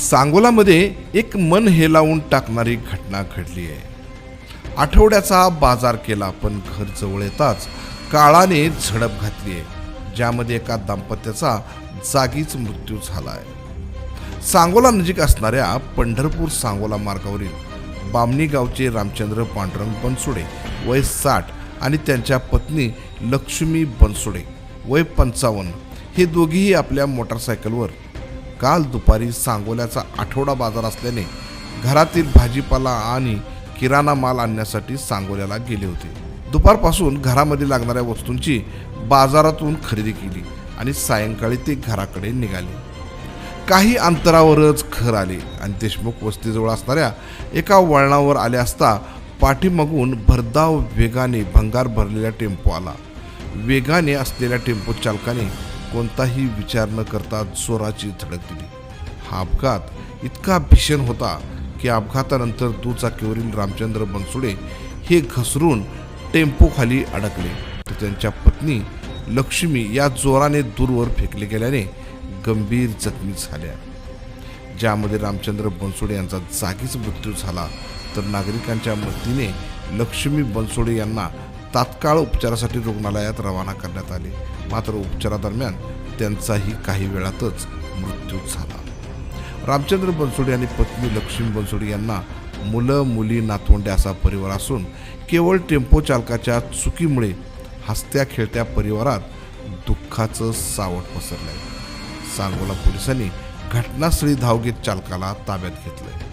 सांगोलामध्ये एक मन हेलावून टाकणारी घटना घडली आहे. आठवड्याचा बाजार केला पण घर जवळ येताच काळाने झडप घातली आहे, ज्यामध्ये एका दाम्पत्याचा जागीच मृत्यू झाला आहे. सांगोला नजीक असणाऱ्या पंढरपूर सांगोला मार्गावरील बामणी गावचे रामचंद्र पांडुरंग बनसोडे वय 60 आणि त्यांच्या पत्नी लक्ष्मी बनसोडे वय 55 हे दोघेही आपल्या मोटारसायकलवर काल दुपारी सांगोल्याचा आठवडा बाजार असल्याने घरातील भाजीपाला आणि किराणा माल आणण्यासाठी सांगोल्याला गेले होते. दुपारपासून घरामध्ये लागणाऱ्या वस्तूंची बाजारातून खरेदी केली आणि सायंकाळी ते घराकडे निघाले. काही अंतरावरच घर आले आणि देशमुख वस्तीजवळ असणाऱ्या एका वळणावर आले असता पाठीमागून भरधाव वेगाने भंगार भरलेला टेम्पो आला. वेगाने असलेल्या टेम्पो चालकाने कोणताही विचार न करता जोराची धडक दिली. हा अपघात इतका भीषण होता की अपघातानंतर दुचाकीवरील रामचंद्र बनसोडे हे घसरून टेम्पो खाली अडकले, तर त्यांच्या पत्नी लक्ष्मी या जोराने दूरवर फेकले गेल्याने गंभीर जखमी झाल्या, ज्यामध्ये रामचंद्र बनसोडे यांचा जागीच मृत्यू झाला. तर नागरिकांच्या मदतीने लक्ष्मी बनसोडे यांना तात्काळ उपचारासाठी रुग्णालयात रवाना करण्यात आले, मात्र उपचारादरम्यान त्यांचाही काही वेळातच मृत्यू झाला. रामचंद्र बनसोडे आणि पत्नी लक्ष्मी बनसोडे यांना मुलं मुली नातवंडे असा परिवार असून केवळ टेम्पो चालकाच्या चुकीमुळे हसत्या खेळत्या परिवारात दुःखाचं सावट पसरलंय. सांगोला पोलिसांनी घटनास्थळी धाव घेत चालकाला ताब्यात घेतलंय.